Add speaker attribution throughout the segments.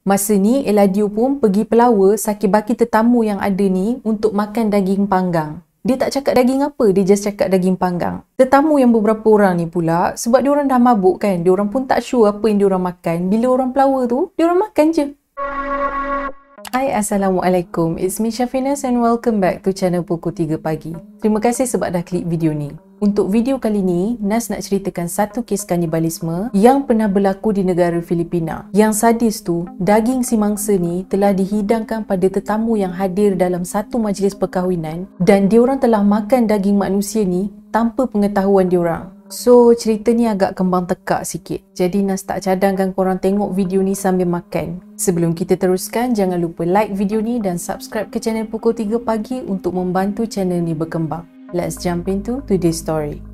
Speaker 1: Masa ni Eladio pun pergi pelawa saki-baki tetamu yang ada ni untuk makan daging panggang. Dia tak cakap daging apa, dia just cakap daging panggang. Tetamu yang beberapa orang ni pula, sebab diorang dah mabuk kan, diorang pun tak sure apa yang diorang makan. Bila orang pelawa tu, diorang makan je. Hai, Assalamualaikum. It's me Syafinas and welcome back to channel Pukul 3 Pagi. Terima kasih sebab dah klik video ni. Untuk video kali ni, Nas nak ceritakan satu kes kanibalisme yang pernah berlaku di negara Filipina. Yang sadis tu, daging si mangsa ni telah dihidangkan pada tetamu yang hadir dalam satu majlis perkahwinan dan diorang telah makan daging manusia ni tanpa pengetahuan diorang. So, cerita ni agak kembang tekak sikit. Jadi, Nas tak cadangkan korang tengok video ni sambil makan. Sebelum kita teruskan, jangan lupa like video ni dan subscribe ke channel Pukul 3 Pagi untuk membantu channel ni berkembang. Let's jump into today's story.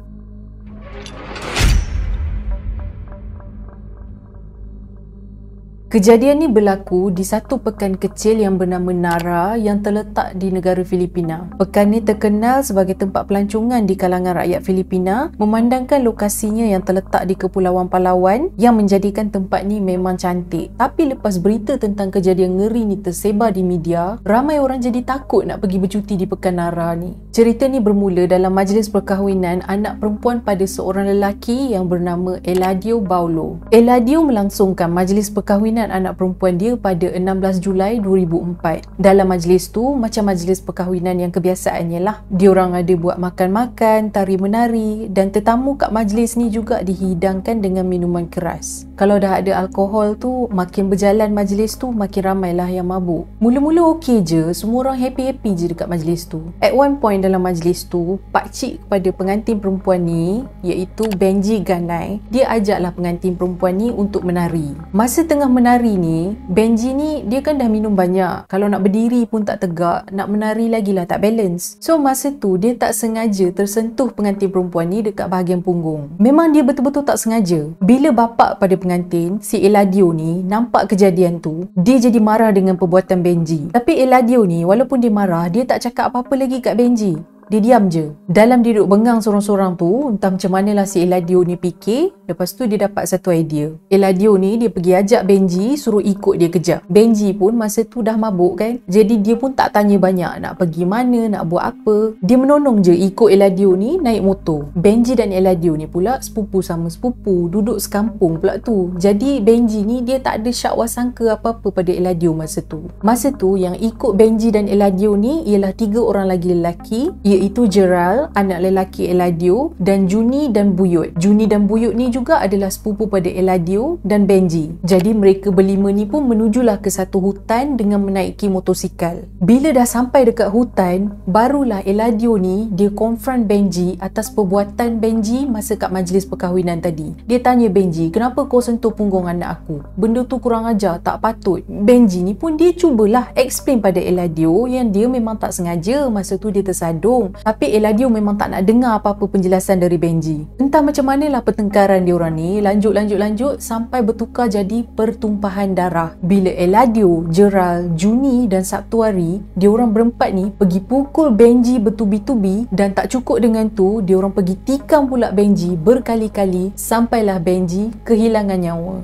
Speaker 1: Kejadian ni berlaku di satu pekan kecil yang bernama Nara yang terletak di negara Filipina. Pekan ni terkenal sebagai tempat pelancongan di kalangan rakyat Filipina, memandangkan lokasinya yang terletak di Kepulauan Palawan yang menjadikan tempat ni memang cantik. Tapi lepas berita tentang kejadian ngeri ni tersebar di media, ramai orang jadi takut nak pergi bercuti di pekan Nara ni. Cerita ni bermula dalam majlis perkahwinan anak perempuan pada seorang lelaki yang bernama Eladio Baulo. Eladio melangsungkan majlis perkahwinan anak perempuan dia pada 16 Julai 2004. Dalam majlis tu, macam majlis perkahwinan yang kebiasaannya lah. Diorang ada buat makan-makan, tari-menari dan tetamu kat majlis ni juga dihidangkan dengan minuman keras. Kalau dah ada alkohol tu, makin berjalan majlis tu, makin ramailah yang mabuk. Mula-mula okey je, semua orang happy-happy je dekat majlis tu. At one point dalam majlis tu, pakcik kepada pengantin perempuan ni, iaitu Benji Ganai, dia ajaklah pengantin perempuan ni untuk menari. Masa tengah menari ni, Benji ni dia kan dah minum banyak. Kalau nak berdiri pun tak tegak, nak menari lagi lah tak balance. So masa tu dia tak sengaja tersentuh pengantin perempuan ni dekat bahagian punggung. Memang dia betul-betul tak sengaja. Bila bapak pada pengantin, si Eladio ni nampak kejadian tu, dia jadi marah dengan perbuatan Benji. Tapi Eladio ni walaupun dia marah, dia tak cakap apa-apa lagi kat Benji. Dia diam je. Dalam dia duduk bengang sorang-sorang tu, entah macam manalah si Eladio ni fikir. Lepas tu dia dapat satu idea. Eladio ni dia pergi ajak Benji suruh ikut dia kejap. Benji pun masa tu dah mabuk kan. Jadi dia pun tak tanya banyak nak pergi mana, nak buat apa. Dia menonong je ikut Eladio ni naik motor. Benji dan Eladio ni pula sepupu sama sepupu, duduk sekampung pula tu. Jadi Benji ni dia tak ada syak wasangka apa-apa pada Eladio masa tu. Masa tu yang ikut Benji dan Eladio ni ialah 3 orang lagi lelaki, iaitu Gerald, anak lelaki Eladio, dan Juni dan Buyut. Juni dan Buyut ni juga adalah sepupu pada Eladio dan Benji. Jadi mereka berlima ni pun menujulah ke satu hutan dengan menaiki motosikal. Bila dah sampai dekat hutan, barulah Eladio ni dia confront Benji atas perbuatan Benji masa kat majlis perkahwinan tadi. Dia tanya Benji, kenapa kau sentuh punggung anak aku? Benda tu kurang ajar, tak patut. Benji ni pun dia cubalah explain pada Eladio yang dia memang tak sengaja, masa tu dia tersadung. Tapi Eladio memang tak nak dengar apa-apa penjelasan dari Benji. Entah macam manalah pertengkaran diorang ni lanjut sampai bertukar jadi pertumpahan darah. Bila Eladio, Gerald, Juni dan Sabtuari, diorang berempat ni pergi pukul Benji bertubi-tubi dan tak cukup dengan tu, diorang pergi tikam pula Benji berkali-kali sampailah Benji kehilangan nyawa.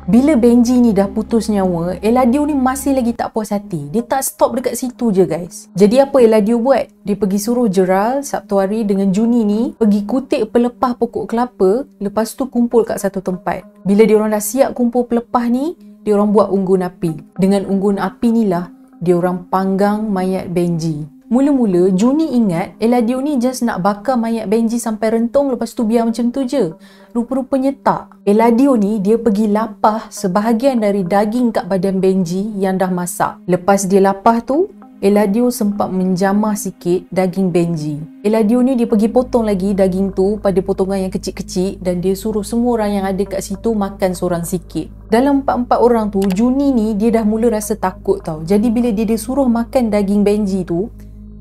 Speaker 1: Bila Benji ni dah putus nyawa, Eladio ni masih lagi tak puas hati. Dia tak stop dekat situ je guys. Jadi apa Eladio buat? Dia pergi suruh Gerald, Sabtuari dengan Juni ni pergi kutip pelepah pokok kelapa, lepas tu kumpul kat satu tempat. Bila diorang dah siap kumpul pelepah ni, diorang buat unggun api. Dengan unggun api ni lah, diorang panggang mayat Benji. Mula-mula Juni ingat Eladio ni just nak bakar mayat Benji sampai rentung, lepas tu biar macam tu je. Rupa-rupanya tak. Eladio ni dia pergi lapah sebahagian dari daging kat badan Benji yang dah masak. Lepas dia lapah tu, Eladio sempat menjamah sikit daging Benji. Eladio ni dia pergi potong lagi daging tu pada potongan yang kecil-kecil dan dia suruh semua orang yang ada kat situ makan seorang sikit. Dalam 4 orang tu, Juni ni dia dah mula rasa takut tau. Jadi bila dia disuruh makan daging Benji tu,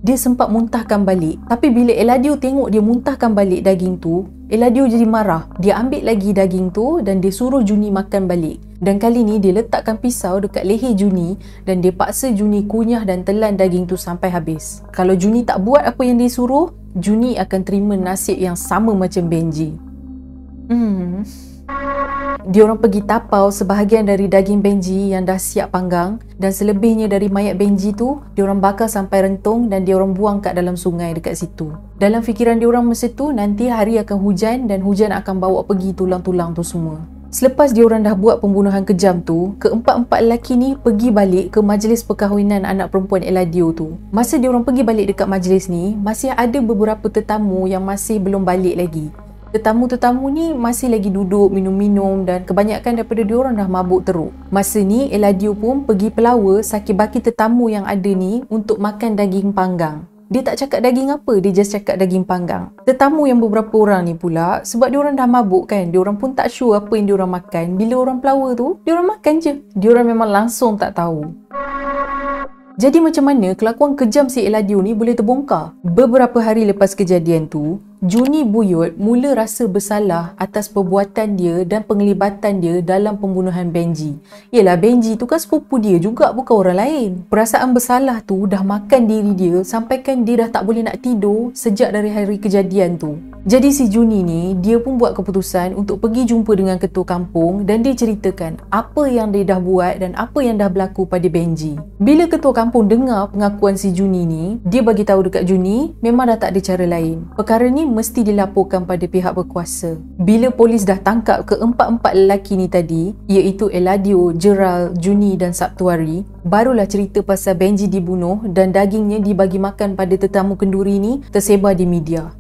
Speaker 1: dia sempat muntahkan balik. Tapi bila Eladio tengok dia muntahkan balik daging tu, Eladio jadi marah. Dia ambil lagi daging tu dan dia suruh Juni makan balik. Dan kali ni dia letakkan pisau dekat leher Juni dan dia paksa Juni kunyah dan telan daging tu sampai habis. Kalau Juni tak buat apa yang dia suruh, Juni akan terima nasib yang sama macam Benji. Diorang pergi tapau sebahagian dari daging Benji yang dah siap panggang, dan selebihnya dari mayat Benji tu diorang bakar sampai rentung dan diorang buang kat dalam sungai dekat situ. Dalam fikiran diorang masa tu, nanti hari akan hujan dan hujan akan bawa pergi tulang-tulang tu semua. Selepas diorang dah buat pembunuhan kejam tu, keempat-empat lelaki ni pergi balik ke majlis perkahwinan anak perempuan Eladio tu. Masa diorang pergi balik dekat majlis ni, masih ada beberapa tetamu yang masih belum balik lagi. Tetamu-tetamu ni masih lagi duduk minum-minum dan kebanyakan daripada diorang dah mabuk teruk. Masa ni Eladio pun pergi pelawa sakit baki tetamu yang ada ni untuk makan daging panggang. Dia tak cakap daging apa, dia just cakap daging panggang. Tetamu yang beberapa orang ni pula, sebab diorang dah mabuk kan, diorang pun tak sure apa yang diorang makan. Bila orang pelawa tu, diorang makan je. Diorang memang langsung tak tahu. Jadi macam mana kelakuan kejam si Eladio ni boleh terbongkar? Beberapa hari lepas kejadian tu, Juni Buyut mula rasa bersalah atas perbuatan dia dan penglibatan dia dalam pembunuhan Benji. Yelah, Benji tu kan sepupu dia juga, bukan orang lain. Perasaan bersalah tu dah makan diri dia sampaikan dia dah tak boleh nak tidur sejak dari hari kejadian tu. Jadi si Juni ni, dia pun buat keputusan untuk pergi jumpa dengan ketua kampung dan dia ceritakan apa yang dia dah buat dan apa yang dah berlaku pada Benji. Bila ketua kampung dengar pengakuan si Juni ni, dia bagi tahu dekat Juni memang dah tak ada cara lain. Perkara ni mesti dilaporkan pada pihak berkuasa. Bila polis dah tangkap keempat-empat lelaki ni tadi, iaitu Eladio, Gerald, Juni dan Sabtuari, barulah cerita pasal Benji dibunuh dan dagingnya dibagi makan pada tetamu kenduri ni tersebar di media.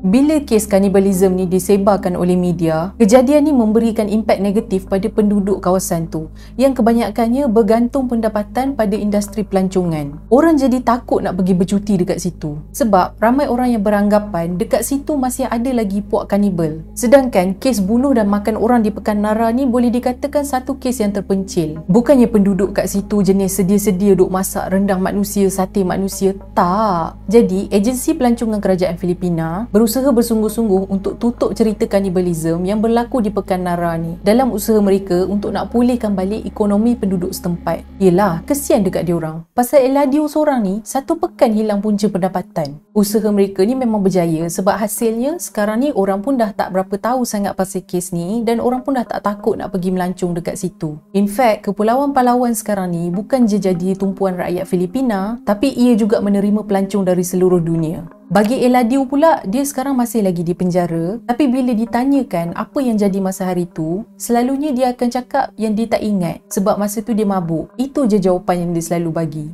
Speaker 1: Bila kes kanibalism ni disebarkan oleh media, kejadian ni memberikan impak negatif pada penduduk kawasan tu yang kebanyakannya bergantung pendapatan pada industri pelancongan. Orang jadi takut nak pergi bercuti dekat situ sebab ramai orang yang beranggapan dekat situ masih ada lagi puak kanibal. Sedangkan kes bunuh dan makan orang di Pekan Nara ni boleh dikatakan satu kes yang terpencil. Bukannya penduduk kat situ jenis sedia-sedia duk masak rendang manusia, sate manusia, tak. Jadi agensi pelancongan kerajaan Filipina berusaha bersungguh-sungguh untuk tutup cerita kanibalism yang berlaku di Pekan Nara ni dalam usaha mereka untuk nak pulihkan balik ekonomi penduduk setempat. Yelah, kesian dekat diorang. Pasal Eladio seorang ni, satu pekan hilang punca pendapatan. Usaha mereka ni memang berjaya sebab hasilnya sekarang ni orang pun dah tak berapa tahu sangat pasal kes ni dan orang pun dah tak takut nak pergi melancong dekat situ. In fact, Kepulauan Palawan sekarang ni bukan je jadi tumpuan rakyat Filipina, tapi ia juga menerima pelancong dari seluruh dunia. Bagi Eladio pula, dia sekarang masih lagi di penjara, tapi bila ditanyakan apa yang jadi masa hari tu, selalunya dia akan cakap yang dia tak ingat sebab masa tu dia mabuk. Itu je jawapan yang dia selalu bagi.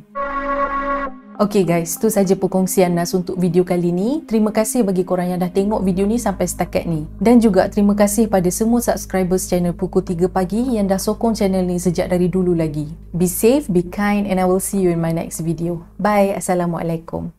Speaker 1: Okay guys, tu saja perkongsian Nas untuk video kali ni. Terima kasih bagi korang yang dah tengok video ni sampai setakat ni. Dan juga terima kasih pada semua subscribers channel Pukul 3 Pagi yang dah sokong channel ni sejak dari dulu lagi. Be safe, be kind and I will see you in my next video. Bye, Assalamualaikum.